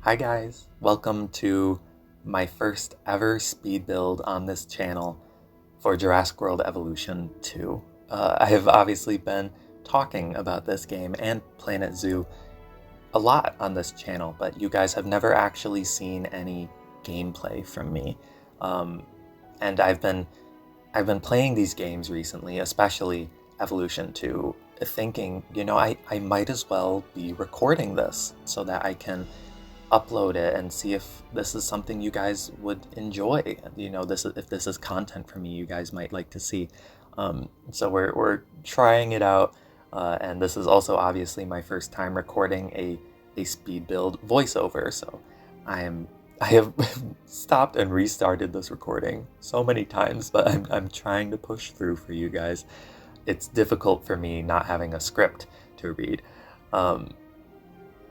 Hi guys, welcome to my first ever speed build on this channel for Jurassic World Evolution 2. I have obviously been talking about this game and Planet Zoo a lot on this channel, but you guys have never actually seen any gameplay from me. And I've been playing these games recently, especially Evolution 2, thinking, I might as well be recording this so that I can upload it and see if this is something you guys would enjoy. If this is content for me you guys might like to see. So we're trying it out, and this is also obviously my first time recording a speed build voiceover. So I have stopped and restarted this recording so many times, but I'm trying to push through for you guys. It's difficult for me not having a script to read.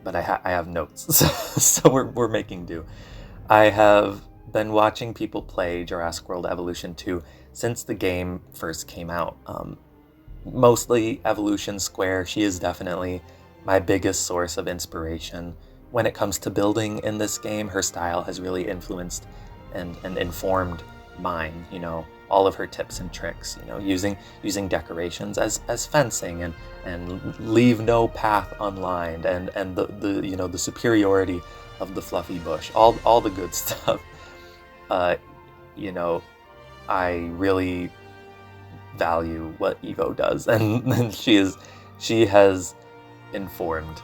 But I have notes, so we're making do. I have been watching people play Jurassic World Evolution 2 since the game first came out. Mostly Evolution Square. She is definitely my biggest source of inspiration when it comes to building in this game. Her style has really influenced and informed mine. All of her tips and tricks, using decorations as fencing and leave no path unlined, and the superiority of the fluffy bush, all the good stuff. I really value what Evo does, and she has informed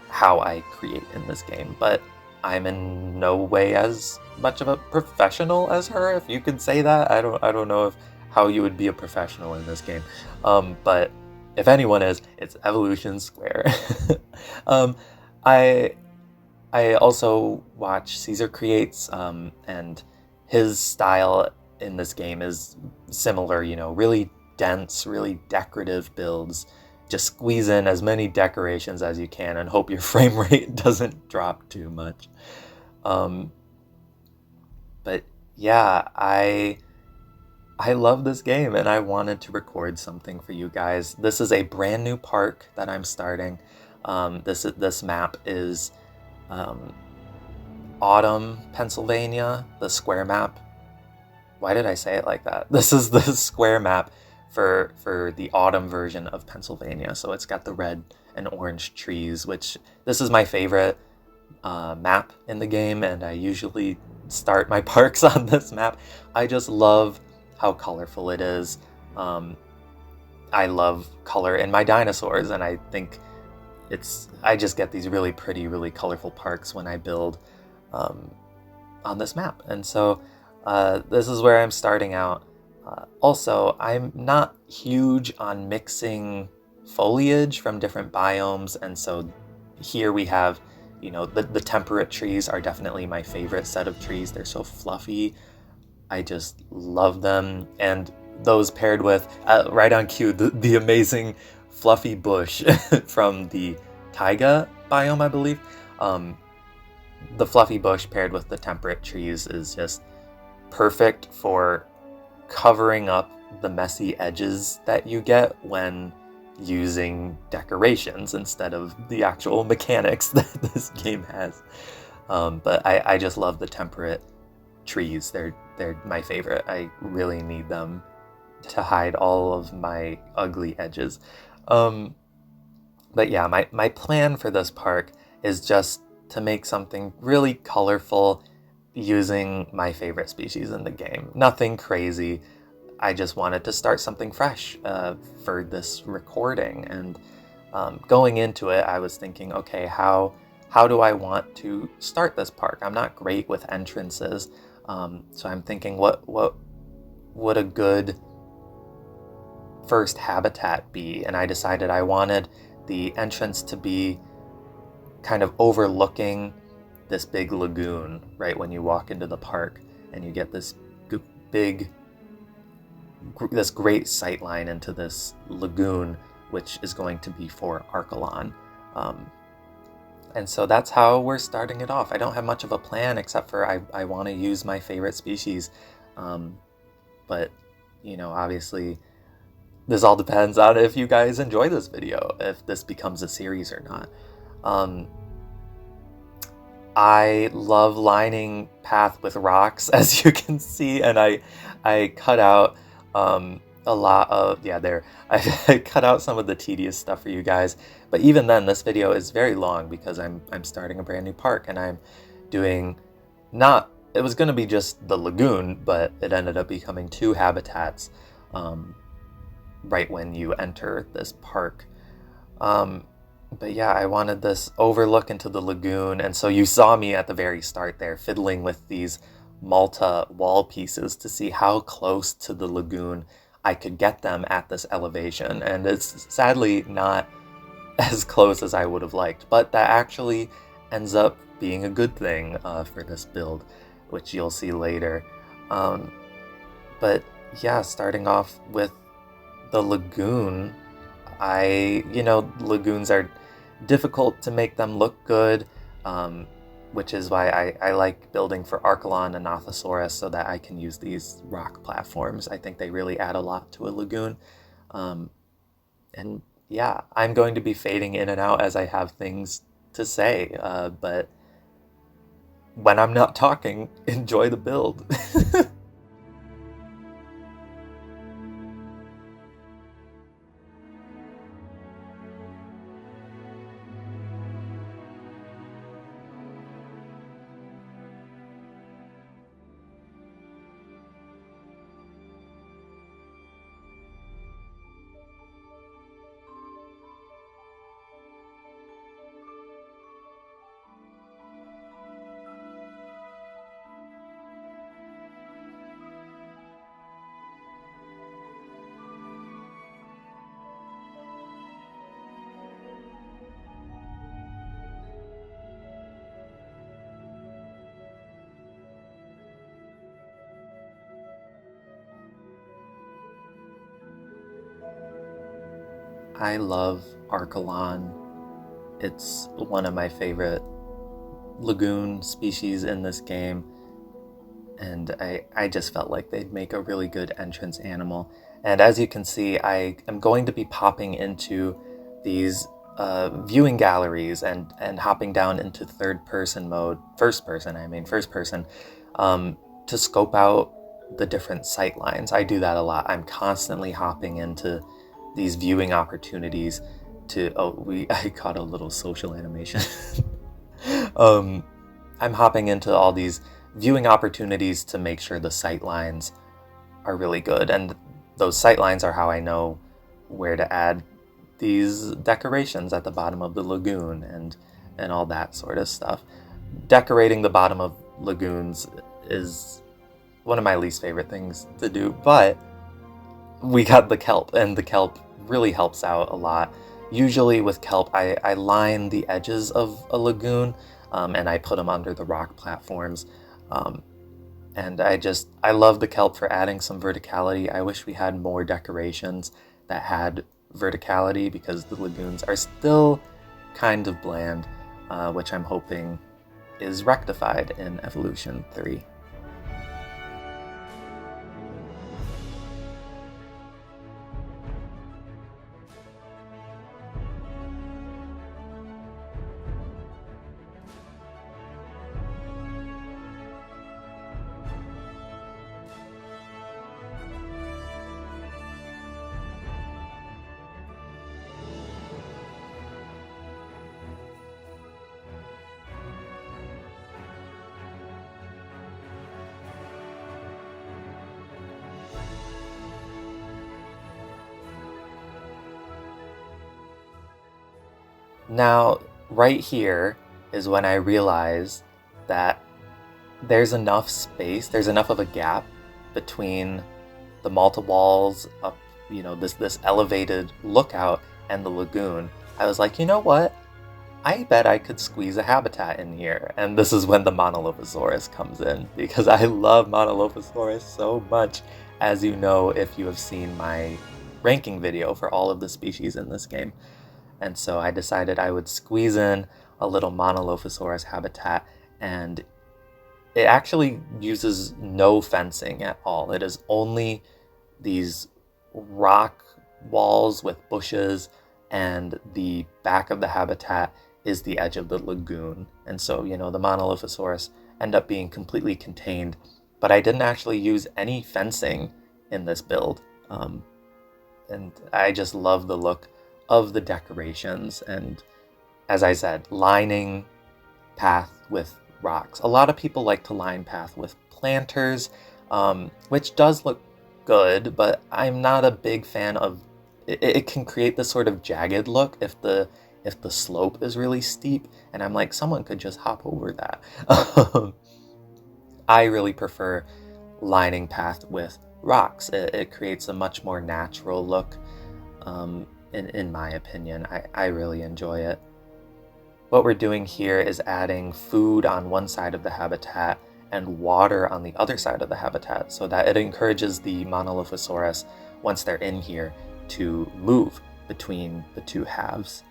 how I create in this game, but I'm in no way as much of a professional as her, if you could say that. I don't know how you would be a professional in this game. But if anyone is, it's Evolution Square. I also watch Caesar Creates, and his style in this game is similar, really dense, really decorative builds. Just squeeze in as many decorations as you can and hope your frame rate doesn't drop too much. But yeah, I love this game, and I wanted to record something for you guys. This is a brand new park that I'm starting. This map is Autumn, Pennsylvania, the square map. Why did I say it like that? This is the square map for the autumn version of Pennsylvania. So it's got the red and orange trees, which this is my favorite map in the game, and I usually start my parks on this map. I just love how colorful it is. I love color in my dinosaurs, and I think I just get these really pretty, really colorful parks when I build on this map. And so this is where I'm starting out. Also, I'm not huge on mixing foliage from different biomes, and so here we have, the temperate trees are definitely my favorite set of trees. They're so fluffy. I just love them. And those paired with, right on cue, the amazing fluffy bush from the taiga biome, I believe. The fluffy bush paired with the temperate trees is just perfect for covering up the messy edges that you get when using decorations instead of the actual mechanics that this game has. But I just love the temperate trees. They're my favorite. I really need them to hide all of my ugly edges. But yeah, my plan for this park is just to make something really colorful using my favorite species in the game. Nothing crazy. I just wanted to start something fresh for this recording. And going into it, I was thinking, okay, how do I want to start this park? I'm not great with entrances, so I'm thinking, what would a good first habitat be? And I decided I wanted the entrance to be kind of overlooking this big lagoon right when you walk into the park, and you get this great sight line into this lagoon, which is going to be for Archelon. And so that's how we're starting it off. I don't have much of a plan, except for I want to use my favorite species. But, obviously this all depends on if you guys enjoy this video, if this becomes a series or not. I love lining path with rocks, as you can see, and I cut out a lot of, yeah, there. I cut out some of the tedious stuff for you guys. But even then, this video is very long because I'm starting a brand new park, and I'm doing not, it was going to be just the lagoon, but it ended up becoming 2 habitats right when you enter this park. But yeah, I wanted this overlook into the lagoon, and so you saw me at the very start there fiddling with these Malta wall pieces to see how close to the lagoon I could get them at this elevation, and it's sadly not as close as I would have liked, but that actually ends up being a good thing for this build, which you'll see later. But yeah, starting off with the lagoon, lagoons are difficult to make them look good, which is why I like building for Archelon and Lagoon so that I can use these rock platforms. I think they really add a lot to a lagoon. And yeah, I'm going to be fading in and out as I have things to say, but when I'm not talking, enjoy the build. I love Archelon. It's one of my favorite lagoon species in this game, and I just felt like they'd make a really good entrance animal. And as you can see, I am going to be popping into these viewing galleries and hopping down into third person mode, first person, to scope out the different sight lines. I do that a lot. I'm constantly hopping into these viewing opportunities to, I caught a little social animation. I'm hopping into all these viewing opportunities to make sure the sight lines are really good, and those sight lines are how I know where to add these decorations at the bottom of the lagoon and all that sort of stuff. Decorating the bottom of lagoons is one of my least favorite things to do, but we got the kelp, and the kelp really helps out a lot. Usually with kelp, I line the edges of a lagoon, and I put them under the rock platforms. And I love the kelp for adding some verticality. I wish we had more decorations that had verticality because the lagoons are still kind of bland, which I'm hoping is rectified in Evolution 3. Now, right here is when I realized that there's enough space, there's enough of a gap between the Malta walls up, this elevated lookout and the lagoon. I was like, you know what? I bet I could squeeze a habitat in here. And this is when the Monolophosaurus comes in, because I love Monolophosaurus so much, as you know if you have seen my ranking video for all of the species in this game. And so I decided I would squeeze in a little Monolophosaurus habitat, and it actually uses no fencing at all. It is only these rock walls with bushes, and the back of the habitat is the edge of the lagoon. And so, the Monolophosaurus end up being completely contained. But I didn't actually use any fencing in this build. And I just love the look of the decorations. And as I said, lining path with rocks. A lot of people like to line path with planters, which does look good, but I'm not a big fan of it. It can create this sort of jagged look if the slope is really steep, and I'm like, someone could just hop over that. I really prefer lining path with rocks. It creates a much more natural look, in my opinion. I really enjoy it. What we're doing here is adding food on one side of the habitat and water on the other side of the habitat so that it encourages the Monolophosaurus, once they're in here, to move between the two halves.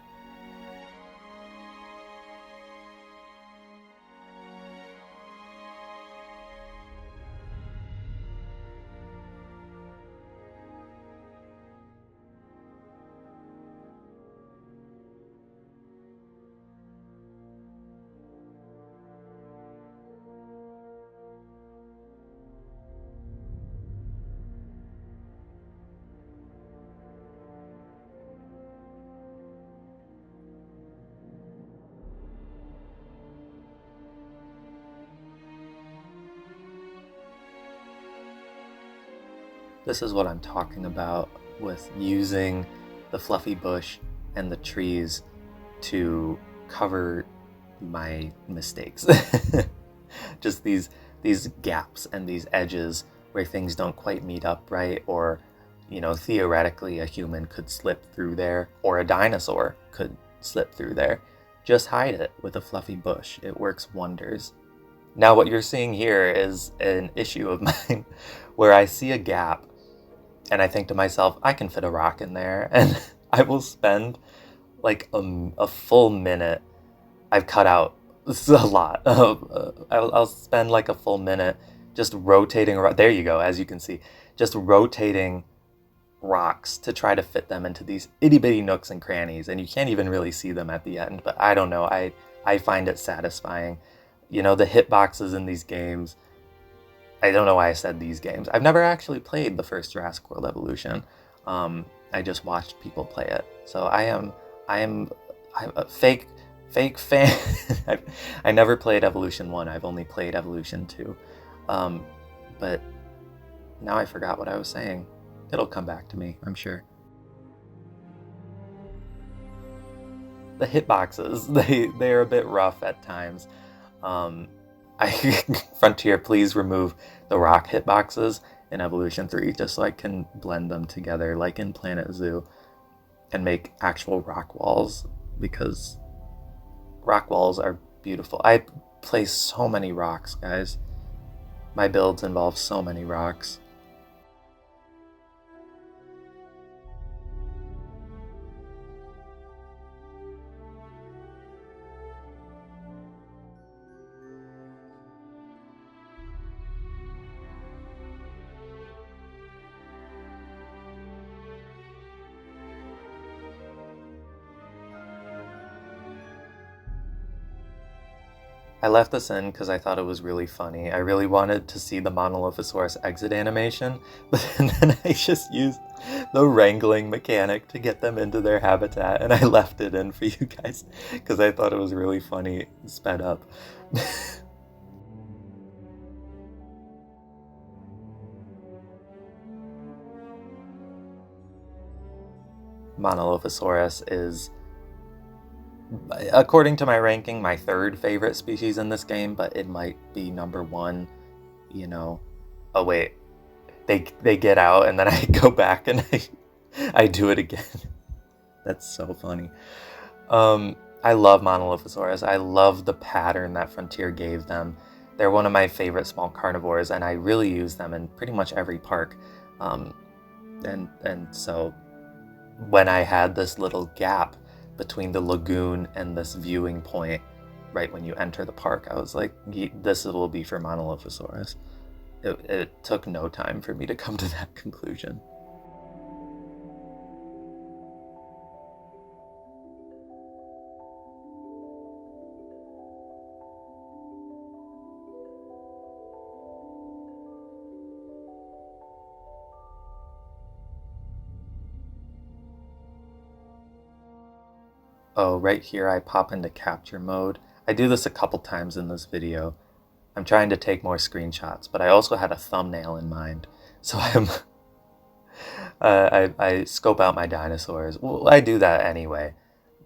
This is what I'm talking about with using the fluffy bush and the trees to cover my mistakes. Just these gaps and these edges where things don't quite meet up right, or theoretically a human could slip through there, or a dinosaur could slip through there. Just hide it with a fluffy bush. It works wonders. Now what you're seeing here is an issue of mine where I see a gap and I think to myself, I can fit a rock in there, and I will spend like a full minute. I've cut out, this is a lot. I'll spend like a full minute just rotating around. There you go, as you can see, just rotating rocks to try to fit them into these itty bitty nooks and crannies, and you can't even really see them at the end. But I don't know, I find it satisfying. The hitboxes in these games. I don't know why I said these games. I've never actually played the first Jurassic World Evolution. I just watched people play it. So I'm a fake fan. I never played Evolution 1. I've only played Evolution 2. But now I forgot what I was saying. It'll come back to me, I'm sure. The hitboxes, they're a bit rough at times. Frontier, please remove the rock hitboxes in Evolution 3 just so I can blend them together like in Planet Zoo and make actual rock walls, because rock walls are beautiful. I play so many rocks, guys. My builds involve so many rocks. I left this in because I thought it was really funny. I really wanted to see the Monolophosaurus exit animation, but then I just used the wrangling mechanic to get them into their habitat, and I left it in for you guys because I thought it was really funny, sped up. Monolophosaurus is, according to my ranking, my third favorite species in this game, but it might be number one. Oh wait, they get out and then I go back and I do it again. That's so funny. I love Monolophosaurus. I love the pattern that Frontier gave them. They're one of my favorite small carnivores, and I really use them in pretty much every park. And so when I had this little gap between the lagoon and this viewing point right when you enter the park, I was like, this will be for Monolophosaurus. It took no time for me to come to that conclusion. Oh, right here I pop into capture mode. I do this a couple times in this video. I'm trying to take more screenshots, but I also had a thumbnail in mind. So I scope out my dinosaurs. Well, I do that anyway.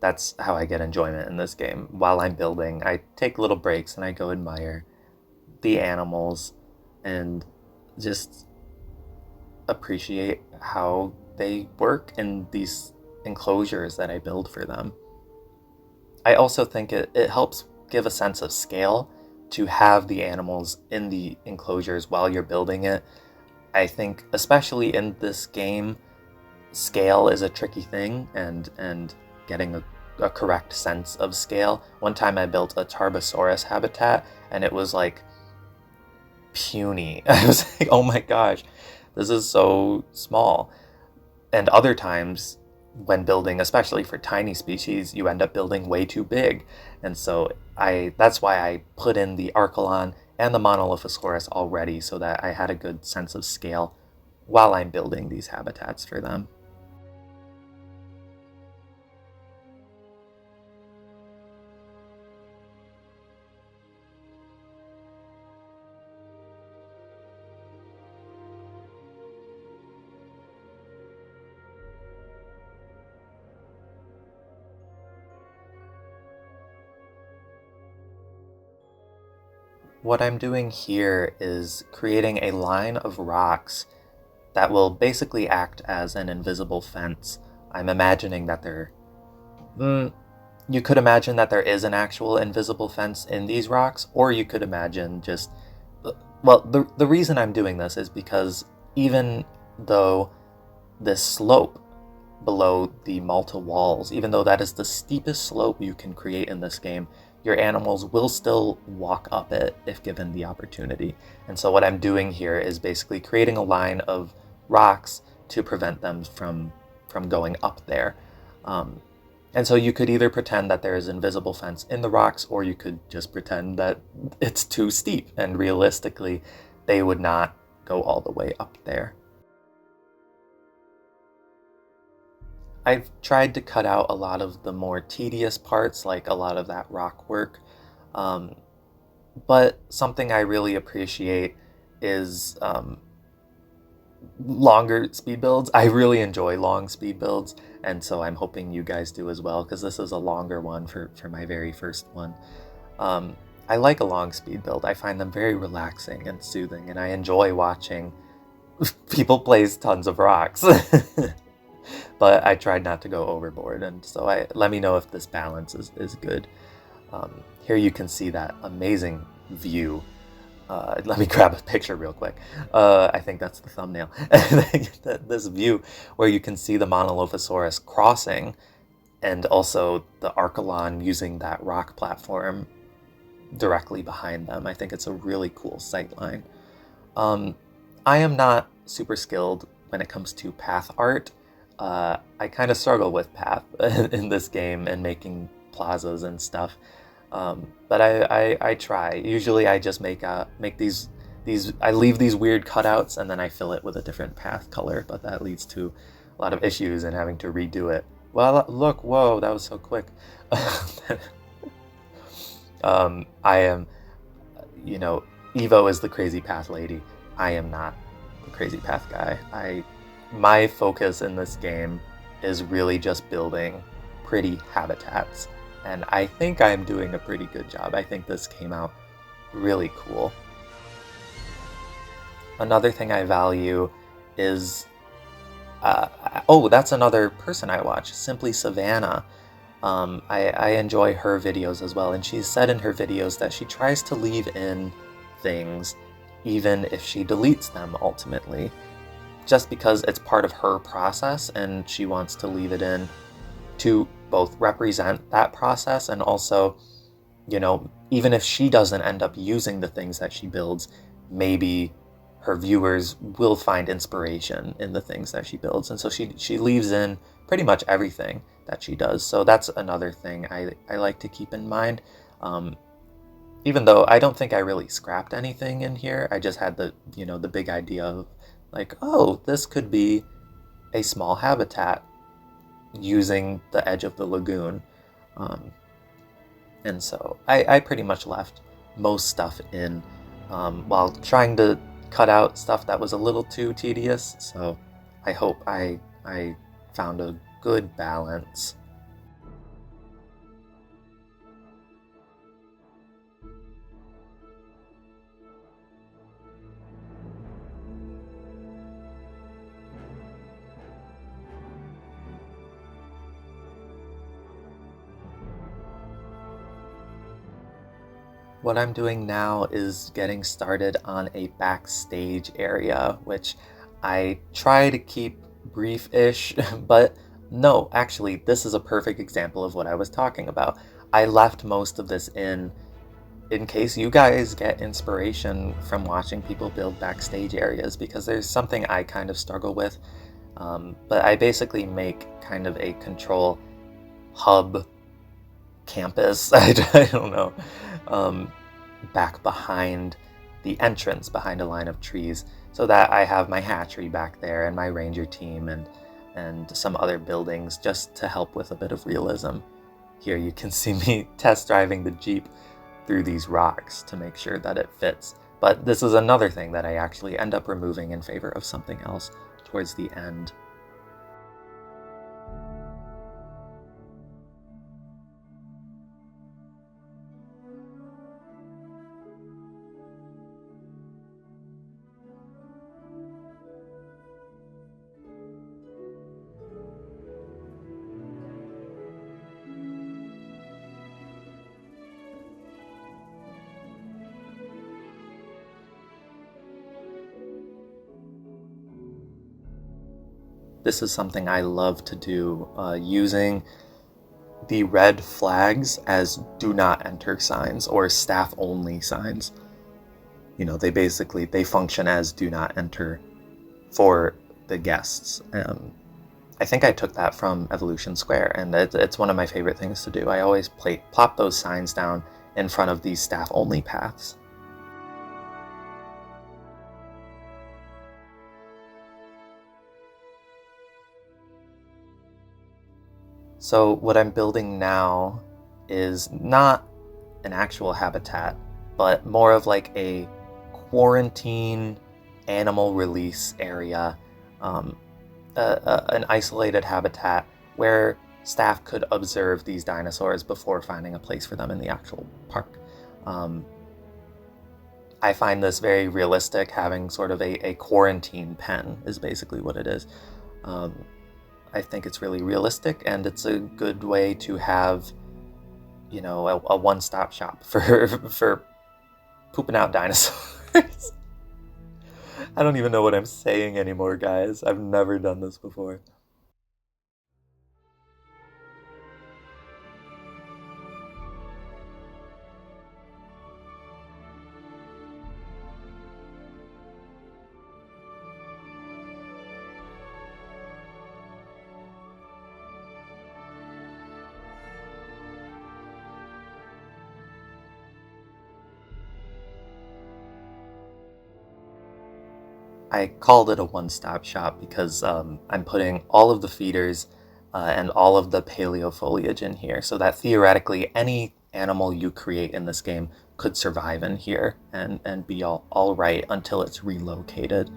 That's how I get enjoyment in this game. While I'm building, I take little breaks and I go admire the animals and just appreciate how they work in these enclosures that I build for them. I also think it helps give a sense of scale to have the animals in the enclosures while you're building it. I think, especially in this game, scale is a tricky thing, and getting a correct sense of scale. One time I built a Tarbosaurus habitat, and it was like puny. I was like, oh my gosh, this is so small. And other times, when building, especially for tiny species, you end up building way too big. And so that's why I put in the Archelon and the Monolophosaurus already, so that I had a good sense of scale while I'm building these habitats for them. What I'm doing here is creating a line of rocks that will basically act as an invisible fence. I'm imagining that you could imagine that there is an actual invisible fence in these rocks, or you could imagine just, well, the reason I'm doing this is because even though this slope below the Malta walls, even though that is the steepest slope you can create in this game, your animals will still walk up it if given the opportunity. And so what I'm doing here is basically creating a line of rocks to prevent them from going up there. And so you could either pretend that there is invisible fence in the rocks, or you could just pretend that it's too steep, and realistically they would not go all the way up there. I've tried to cut out a lot of the more tedious parts, like a lot of that rock work. But something I really appreciate is longer speed builds. I really enjoy long speed builds, and so I'm hoping you guys do as well, because this is a longer one for my very first one. I like a long speed build. I find them very relaxing and soothing, and I enjoy watching people place tons of rocks. But I tried not to go overboard, and so let me know if this balance is good. Here you can see that amazing view. Let me grab a picture real quick. I think that's the thumbnail. This view where you can see the Monolophosaurus crossing, and also the Archelon using that rock platform directly behind them. I think it's a really cool sightline. I am not super skilled when it comes to path art. I kind of struggle with path in this game and making plazas and stuff. But I try. Usually I just make these I leave these weird cutouts, and then I fill it with a different path color, but that leads to a lot of issues and having to redo it. Well, look, whoa, that was so quick. I am, Evo is the crazy path lady. I am not the crazy path guy. My focus in this game is really just building pretty habitats, and I think I'm doing a pretty good job. I think this came out really cool. Another thing I value is, that's another person I watch, Simply Savannah. I enjoy her videos as well, and she's said in her videos that she tries to leave in things even if she deletes them ultimately, just because it's part of her process, and she wants to leave it in to both represent that process, and also, even if she doesn't end up using the things that she builds, maybe her viewers will find inspiration in the things that she builds. And so she leaves in pretty much everything that she does. So that's another thing I like to keep in mind. Even though I don't think I really scrapped anything in here, I just had the big idea of, like, oh, this could be a small habitat using the edge of the lagoon. And so I pretty much left most stuff in, while trying to cut out stuff that was a little too tedious. So I hope I found a good balance. What I'm doing now is getting started on a backstage area, which I try to keep brief-ish, but no, actually, this is a perfect example of what I was talking about. I left most of this in case you guys get inspiration from watching people build backstage areas, because there's something I kind of struggle with. But I basically make kind of a control hub campus, I don't know, back behind the entrance, behind a line of trees, so that I have my hatchery back there and my ranger team and some other buildings just to help with a bit of realism. Here you can see me test driving the Jeep through these rocks to make sure that it fits. But this is another thing that I actually end up removing in favor of something else towards the end. This is something I love to do, using the red flags as do not enter signs or staff only signs. You know, they function as do not enter for the guests. I think I took that from Evolution Square, and it's one of my favorite things to do. I always plop those signs down in front of these staff only paths. So what I'm building now is not an actual habitat, but more of like a quarantine animal release area, an isolated habitat where staff could observe these dinosaurs before finding a place for them in the actual park. I find this very realistic, having sort of a quarantine pen is basically what it is. I think it's really realistic, and it's a good way to have, you know, a one-stop shop for pooping out dinosaurs. I don't even know what I'm saying anymore, guys. I've never done this before. I called it a one-stop shop because I'm putting all of the feeders and all of the paleo foliage in here, so that theoretically any animal you create in this game could survive in here and be all right until it's relocated.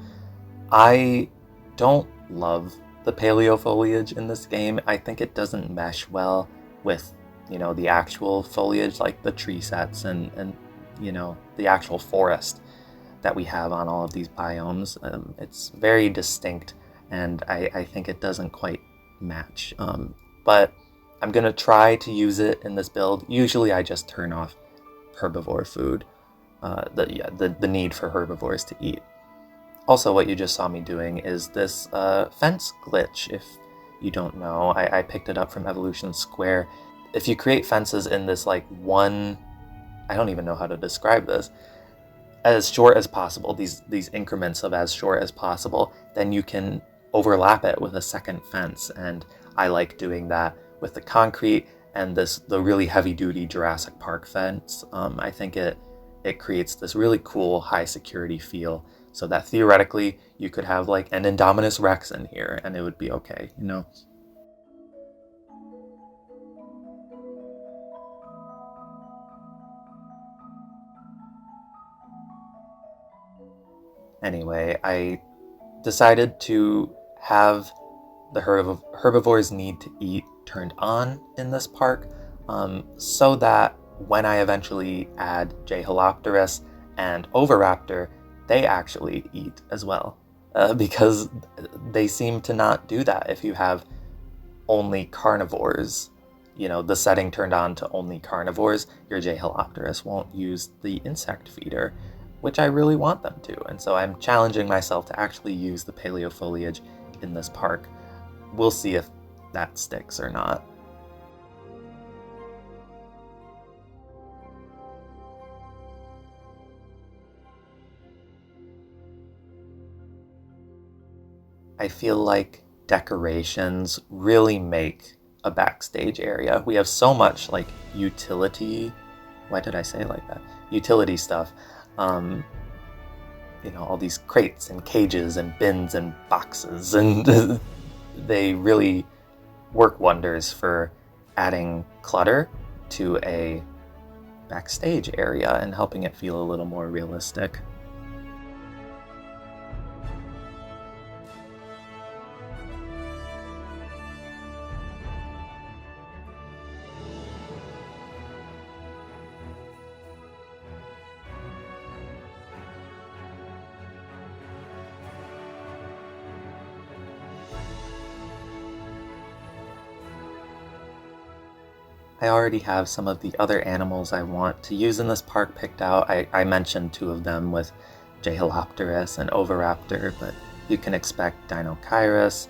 I don't love the paleo foliage in this game. I think it doesn't mesh well with, you know, the actual foliage, like the tree sets and you know, the actual forest that we have on all of these biomes. It's very distinct, and I think it doesn't quite match. But I'm gonna try to use it in this build. Usually I just turn off herbivore food, the need for herbivores to eat. Also, what you just saw me doing is this fence glitch. If you don't know, I picked it up from Evolution Square. If you create fences in this like one, I don't even know how to describe this, as short as possible, these increments of as short as possible, then you can overlap it with a second fence. And I like doing that with the concrete and the really heavy duty Jurassic Park fence. I think it creates this really cool high security feel, so that theoretically you could have like an Indominus Rex in here and it would be okay, you know? Anyway, I decided to have the herbivores need to eat turned on in this park, so that when I eventually add J-Holopterus and Oviraptor, they actually eat as well. Because they seem to not do that if you have only carnivores. The setting turned on to only carnivores, your J-Holopterus won't use the insect feeder, which I really want them to. And so I'm challenging myself to actually use the paleo foliage in this park. We'll see if that sticks or not. I feel like decorations really make a backstage area. We have so much like utility. Why did I say it like that? Utility stuff. All these crates and cages and bins and boxes, and they really work wonders for adding clutter to a backstage area and helping it feel a little more realistic. I already have some of the other animals I want to use in this park picked out. I mentioned 2 of them with J-Holopterus and Oviraptor, but you can expect Deinocheirus,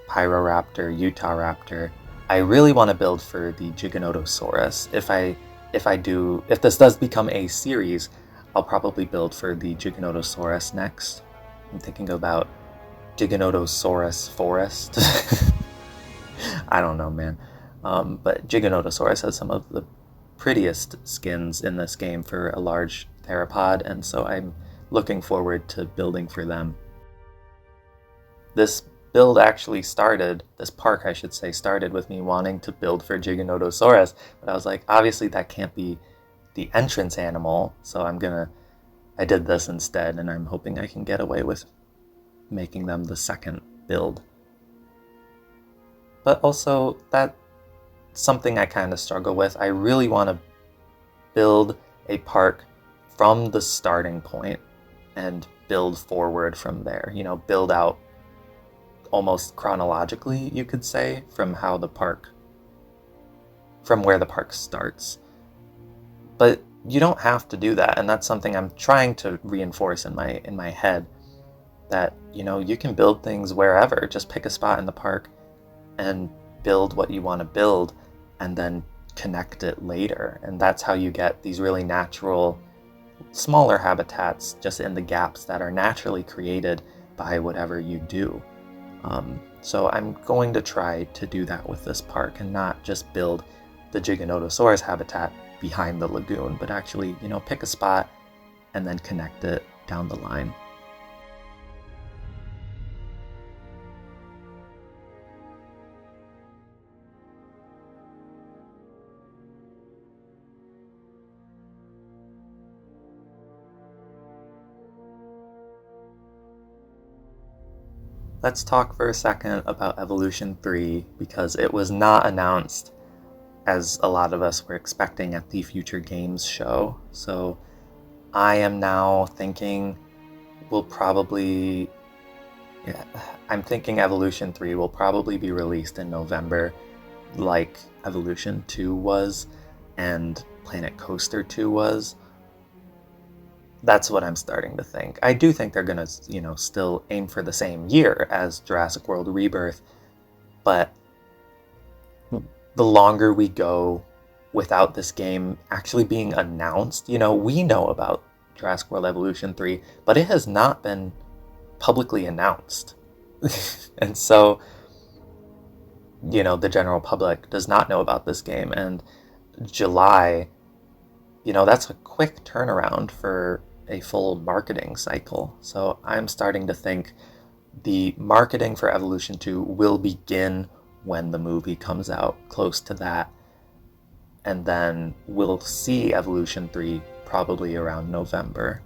Pyroraptor, Utahraptor. I really want to build for the Giganotosaurus. If this does become a series, I'll probably build for the Giganotosaurus next. I'm thinking about Giganotosaurus Forest. I don't know, man. But Giganotosaurus has some of the prettiest skins in this game for a large theropod, and so I'm looking forward to building for them. This park, I should say, started with me wanting to build for Giganotosaurus, but I was like, obviously that can't be the entrance animal, so I did this instead, and I'm hoping I can get away with making them the second build. But also, that's something I kind of struggle with. I really want to build a park from the starting point and build forward from there. Build out almost chronologically, you could say, from where the park starts. But you don't have to do that, and that's something I'm trying to reinforce in my head, that you can build things wherever. Just pick a spot in the park and build what you want to build, and then connect it later. And that's how you get these really natural, smaller habitats just in the gaps that are naturally created by whatever you do. So I'm going to try to do that with this park and not just build the Giganotosaurus habitat behind the lagoon, but actually, pick a spot and then connect it down the line. Let's talk for a second about Evolution 3, because it was not announced as a lot of us were expecting at the Future Games show. So I am now thinking I'm thinking Evolution 3 will probably be released in November, like Evolution 2 was and Planet Coaster 2 was. That's what I'm starting to think. I do think they're going to, still aim for the same year as Jurassic World Rebirth, but the longer we go without this game actually being announced, we know about Jurassic World Evolution 3, but it has not been publicly announced. And so, the general public does not know about this game, and July, that's a quick turnaround for a full marketing cycle. So I'm starting to think the marketing for Evolution 2 will begin when the movie comes out, close to that. And then we'll see Evolution 3 probably around November.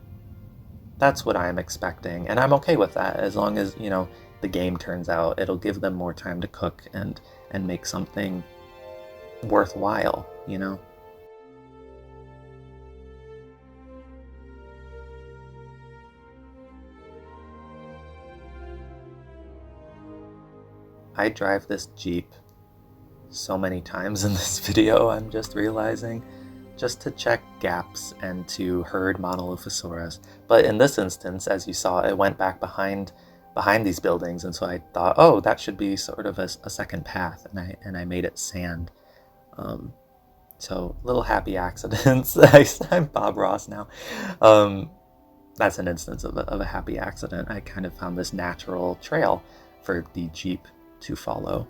That's what I'm expecting, and I'm okay with that as long as, the game turns out. It'll give them more time to cook and make something worthwhile. I drive this Jeep so many times in this video, I'm just realizing, just to check gaps and to herd Monolophosaurus. But in this instance, as you saw, it went back behind these buildings, and so I thought, oh, that should be sort of a second path, and I made it sand. So little happy accidents. I'm Bob Ross now. That's an instance of a happy accident. I kind of found this natural trail for the Jeep to follow.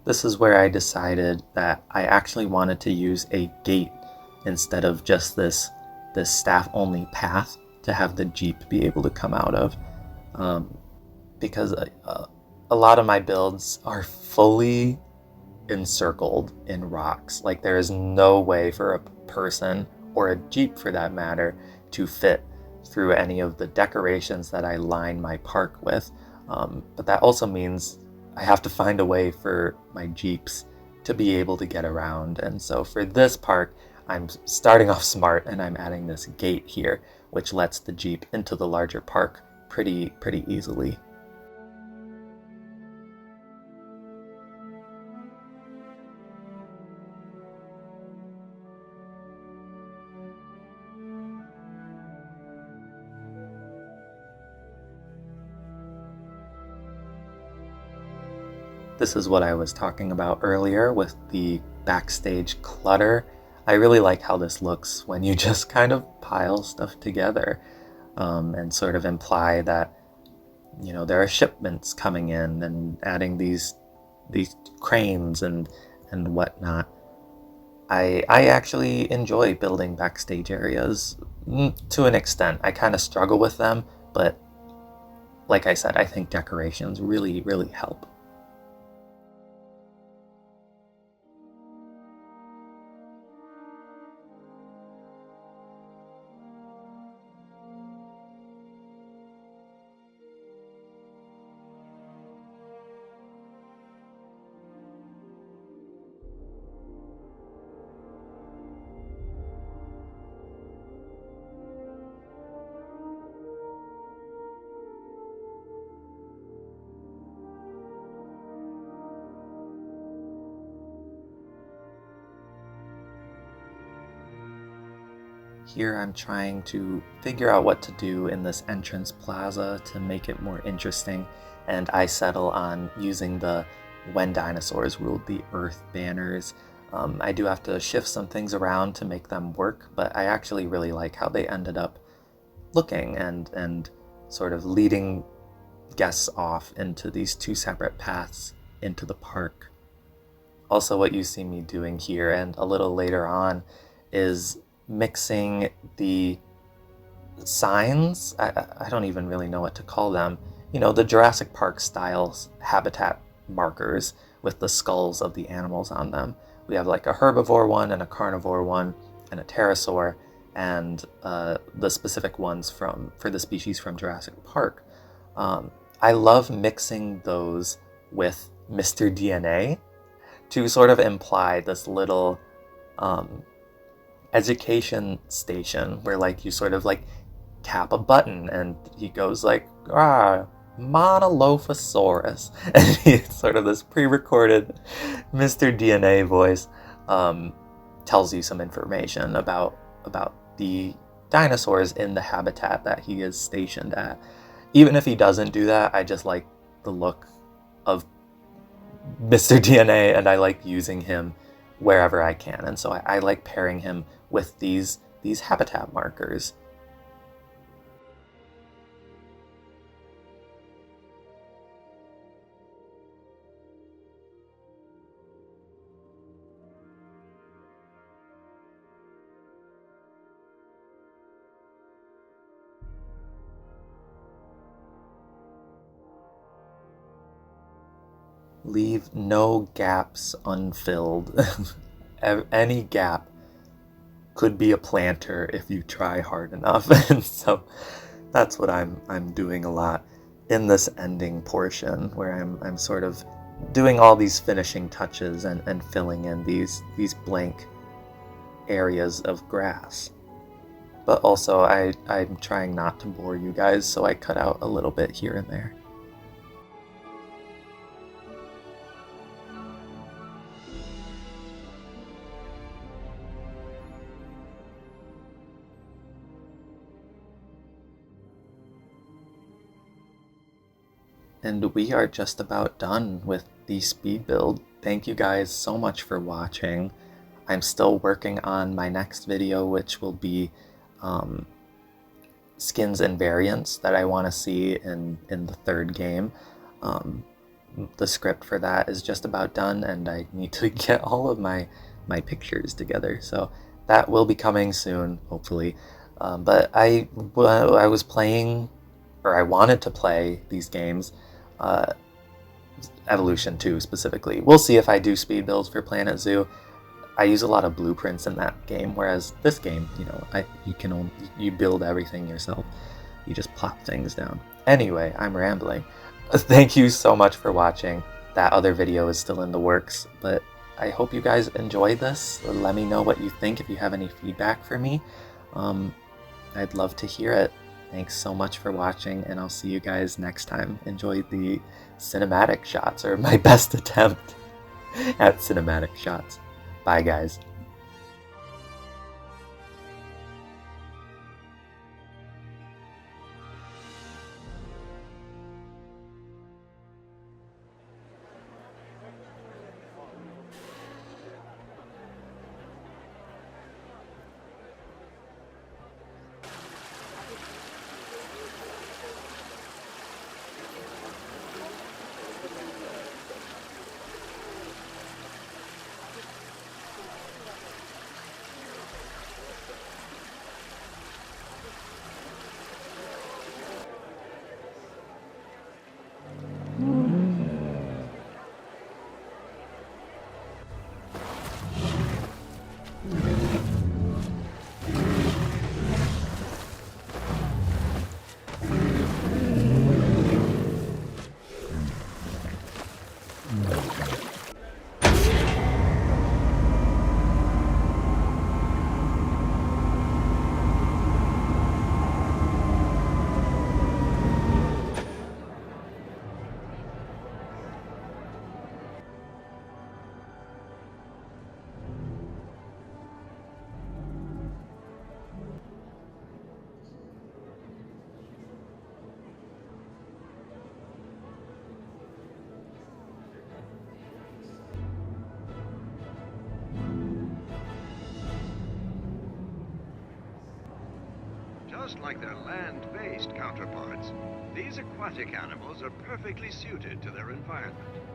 This is where I decided that I actually wanted to use a gate instead of just this staff-only path to have the Jeep be able to come out of. Because a lot of my builds are fully encircled in rocks. Like, there is no way for a person, or a Jeep for that matter, to fit through any of the decorations that I line my park with. But that also means I have to find a way for my Jeeps to be able to get around. And so for this park, I'm starting off smart, and I'm adding this gate here, which lets the Jeep into the larger park pretty easily. This is what I was talking about earlier with the backstage clutter. I really like how this looks when you just kind of pile stuff together, and sort of imply that, there are shipments coming in, and adding these cranes and whatnot. I actually enjoy building backstage areas, to an extent. I kind of struggle with them, but like I said, I think decorations really help. Here I'm trying to figure out what to do in this entrance plaza to make it more interesting, and I settle on using the "When Dinosaurs Ruled the Earth" banners. I do have to shift some things around to make them work, but I actually really like how they ended up looking, and sort of leading guests off into these two separate paths into the park. Also, what you see me doing here and a little later on is mixing the signs. I don't even really know what to call them. The Jurassic Park styles habitat markers with the skulls of the animals on them. We have like a herbivore one and a carnivore one and a pterosaur, and the specific ones for the species from Jurassic Park. I love mixing those with Mr. DNA to sort of imply this little education station where, like, you sort of like tap a button and he goes like, Monolophosaurus, and he's sort of this pre-recorded Mr. DNA voice, tells you some information about the dinosaurs in the habitat that he is stationed at. Even if he doesn't do that, I just like the look of Mr. DNA, and I like using him wherever I can, and so I like pairing him with these habitat markers. leave no gaps unfilled. Any gap could be a planter if you try hard enough. And so that's what I'm doing a lot in this ending portion, where I'm sort of doing all these finishing touches and filling in these blank areas of grass. But also I'm trying not to bore you guys, so I cut out a little bit here and there. And we are just about done with the speed build. Thank you guys so much for watching. I'm still working on my next video, which will be skins and variants that I want to see in the third game. The script for that is just about done, and I need to get all of my pictures together. So that will be coming soon, hopefully. But I was playing, or I wanted to play these games, Evolution 2 specifically. We'll see if I do speed builds for Planet Zoo. I use a lot of blueprints in that game, whereas this game, you know, you build everything yourself. You just plop things down. Anyway, I'm rambling. Thank you so much for watching. That other video is still in the works, but I hope you guys enjoyed this. Let me know what you think if you have any feedback for me. I'd love to hear it. Thanks so much for watching, and I'll see you guys next time. Enjoy the cinematic shots, or my best attempt at cinematic shots. Bye, guys. Just like their land-based counterparts, these aquatic animals are perfectly suited to their environment.